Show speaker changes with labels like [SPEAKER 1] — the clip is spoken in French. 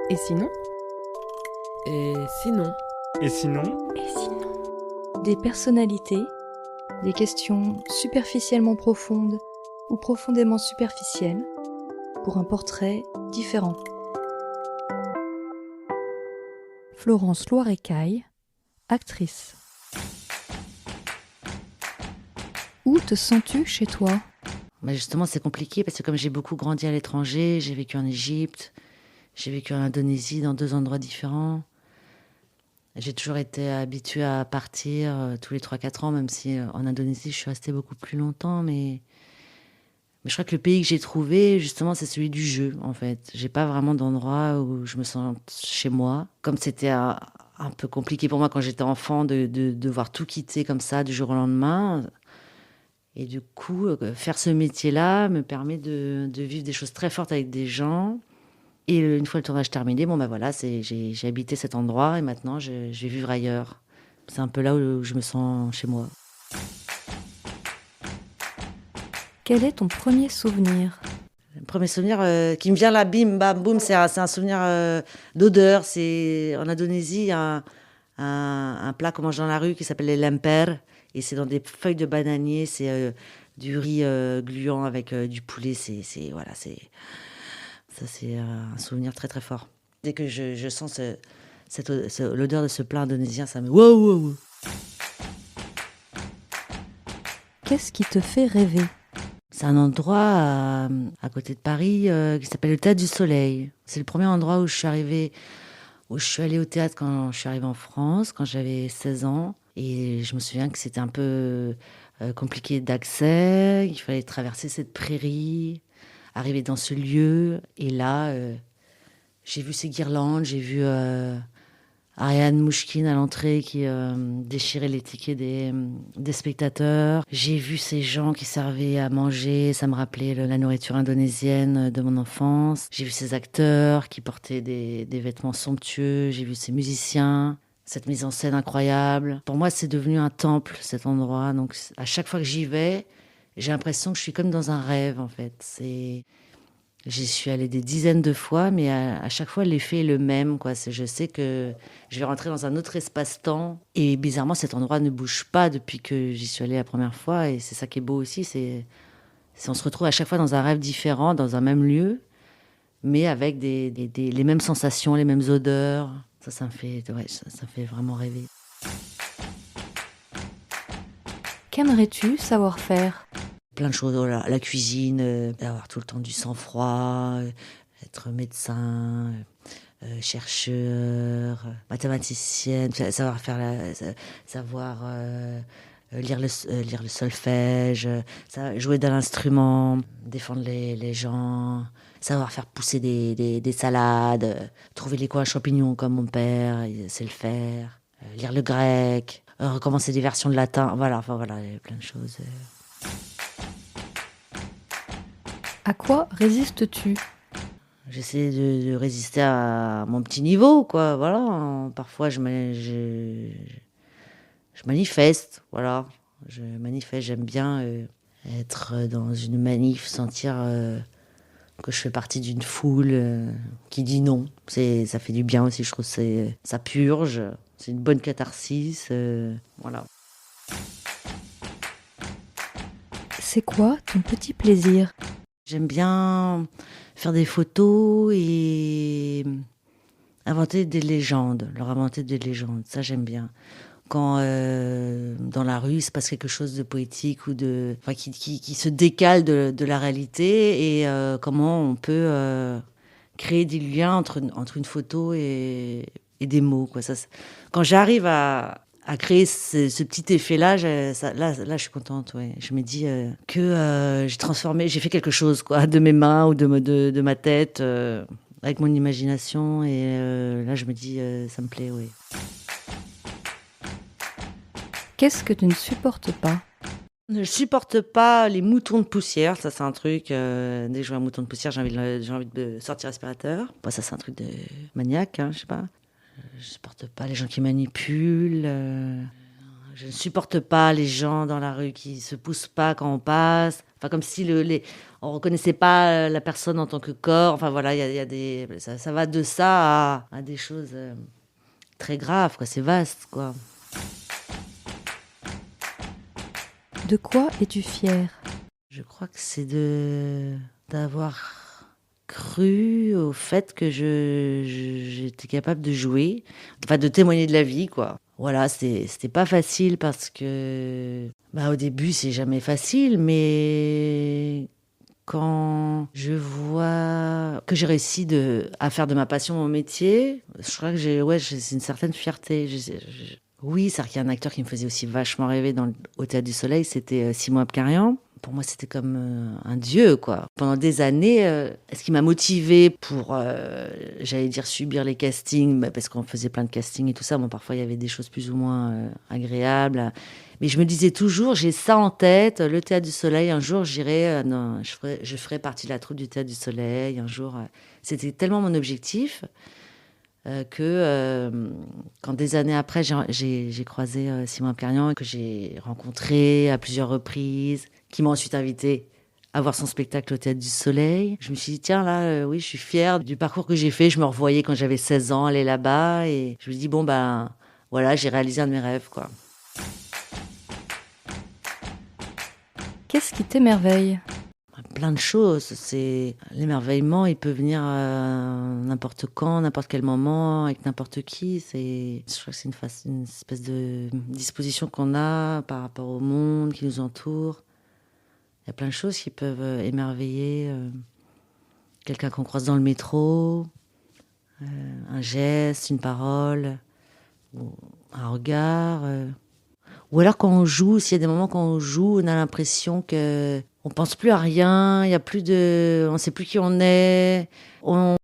[SPEAKER 1] Et sinon? Et sinon?
[SPEAKER 2] Et sinon?
[SPEAKER 1] Et sinon?
[SPEAKER 3] Des personnalités, des questions superficiellement profondes ou profondément superficielles, pour un portrait différent. Florence Loirecaille, actrice. Où te sens-tu chez toi ?
[SPEAKER 4] Bah justement, c'est compliqué parce que comme j'ai beaucoup grandi à l'étranger, j'ai vécu en Égypte, j'ai vécu en Indonésie, dans 2 endroits différents. J'ai toujours été habituée à partir tous les 3-4 ans, même si en Indonésie, je suis restée beaucoup plus longtemps. Mais je crois que le pays que j'ai trouvé, justement, c'est celui du jeu, en fait. J'ai pas vraiment d'endroit où je me sens chez moi. Comme c'était un peu compliqué pour moi quand j'étais enfant de devoir tout quitter comme ça du jour au lendemain. Et du coup, faire ce métier-là me permet de vivre des choses très fortes avec des gens. Et une fois le tournage terminé, voilà, j'ai habité cet endroit et maintenant je vais vivre ailleurs. C'est un peu là où je me sens chez moi.
[SPEAKER 3] Quel est ton premier souvenir ?
[SPEAKER 4] Le premier souvenir qui me vient là, bim, bam, boum, c'est un souvenir d'odeur. C'est en Indonésie, il y a un plat qu'on mange dans la rue qui s'appelle les lemper. Et c'est dans des feuilles de bananier, c'est du riz gluant avec du poulet. Voilà, c'est un souvenir très très fort. Dès que je sens l'odeur de ce plat indonésien, ça me wow.
[SPEAKER 3] Qu'est-ce qui te fait rêver ?
[SPEAKER 4] C'est un endroit à côté de Paris qui s'appelle le Théâtre du Soleil. C'est le premier endroit où je suis allée au théâtre quand je suis arrivée en France, quand j'avais 16 ans. Et je me souviens que c'était un peu compliqué d'accès. Il fallait traverser cette prairie, arriver dans ce lieu. Et là, j'ai vu ces guirlandes, j'ai vu Ariane Mouchkine à l'entrée qui déchirait les tickets des spectateurs. J'ai vu ces gens qui servaient à manger. Ça me rappelait la nourriture indonésienne de mon enfance. J'ai vu ces acteurs qui portaient des vêtements somptueux. J'ai vu ces musiciens. Cette mise en scène incroyable. Pour moi, c'est devenu un temple, cet endroit. Donc, à chaque fois que j'y vais, j'ai l'impression que je suis comme dans un rêve, en fait. J'y suis allée des dizaines de fois, mais à chaque fois, l'effet est le même, quoi. Je sais que je vais rentrer dans un autre espace-temps. Et bizarrement, cet endroit ne bouge pas depuis que j'y suis allée la première fois. Et c'est ça qui est beau aussi. On se retrouve à chaque fois dans un rêve différent, dans un même lieu, mais avec les mêmes sensations, les mêmes odeurs. Ça me fait vraiment rêver.
[SPEAKER 3] Qu'aimerais-tu savoir faire ?
[SPEAKER 4] Plein de choses, la cuisine, avoir tout le temps du sang-froid, être médecin, chercheur, mathématicienne, savoir lire le solfège, jouer d'un instrument, défendre les gens, savoir faire pousser des salades, trouver les coins champignons comme mon père, il sait le faire, lire le grec, recommencer des versions de latin, voilà, il y a plein de choses.
[SPEAKER 3] À quoi résistes-tu ?
[SPEAKER 4] J'essaie de résister à mon petit niveau, quoi, voilà. Parfois, je manifeste, voilà. Je manifeste, j'aime bien être dans une manif, sentir que je fais partie d'une foule qui dit non. Ça fait du bien aussi, je trouve. Ça purge, c'est une bonne catharsis, voilà.
[SPEAKER 3] C'est quoi ton petit plaisir ?
[SPEAKER 4] J'aime bien faire des photos et inventer des légendes, leur inventer des légendes, ça j'aime bien. Quand dans la rue il se passe quelque chose de poétique ou qui se décale de la réalité et comment on peut créer des liens entre une photo et des mots, quoi. Quand j'arrive à créer ce petit effet-là, là, je suis contente. Ouais. Je me dis que j'ai fait quelque chose, quoi, de mes mains ou de ma tête, avec mon imagination. Et là, je me dis, ça me plaît, oui.
[SPEAKER 3] Qu'est-ce que tu ne supportes pas ?
[SPEAKER 4] Je ne supporte pas les moutons de poussière. Ça, c'est un truc. Dès que je vois un mouton de poussière, j'ai envie de sortir l'aspirateur. Bon, ça, c'est un truc de maniaque, hein, je sais pas. Je supporte pas les gens qui manipulent. Je ne supporte pas les gens dans la rue qui se poussent pas quand on passe. Enfin, comme si on reconnaissait pas la personne en tant que corps. Enfin voilà, il y a ça va de ça à des choses très graves, quoi. C'est vaste, quoi.
[SPEAKER 3] De quoi es-tu fière?
[SPEAKER 4] Je crois que c'est d'avoir cru au fait que j'étais capable de jouer, enfin de témoigner de la vie, quoi. Voilà, c'était pas facile parce que au début c'est jamais facile, mais quand je vois que j'ai réussi à faire de ma passion mon métier, je crois que c'est une certaine fierté. Oui, c'est-à-dire qu'il y a un acteur qui me faisait aussi vachement rêver au Théâtre du Soleil, c'était Simon Abkarian. Pour moi, c'était comme un dieu, quoi. Pendant des années, ce qui m'a motivée pour, j'allais dire, subir les castings, parce qu'on faisait plein de castings et tout ça. Bon, parfois, il y avait des choses plus ou moins agréables. Mais je me disais toujours, j'ai ça en tête, le Théâtre du Soleil, un jour, j'irai, non, je ferai partie de la troupe du Théâtre du Soleil, un jour. C'était tellement mon objectif que quand des années après, j'ai croisé Simon Abkarian, que j'ai rencontré à plusieurs reprises, qui m'a ensuite invité à voir son spectacle au Théâtre du Soleil. Je me suis dit, tiens, là, oui, je suis fière du parcours que j'ai fait. Je me revoyais quand j'avais 16 ans, aller là-bas. Et je me dis, bon, voilà, j'ai réalisé un de mes rêves, quoi.
[SPEAKER 3] Qu'est-ce qui t'émerveille?
[SPEAKER 4] Plein de choses. L'émerveillement, il peut venir n'importe quand, n'importe quel moment, avec n'importe qui. Je crois que c'est une espèce de disposition qu'on a par rapport au monde qui nous entoure. Il y a plein de choses qui peuvent émerveiller. Quelqu'un qu'on croise dans le métro, un geste, une parole, ou un regard. Ou alors quand on joue, s'il y a des moments quand on joue, on a l'impression que on pense plus à rien, il y a plus on sait plus qui on est, on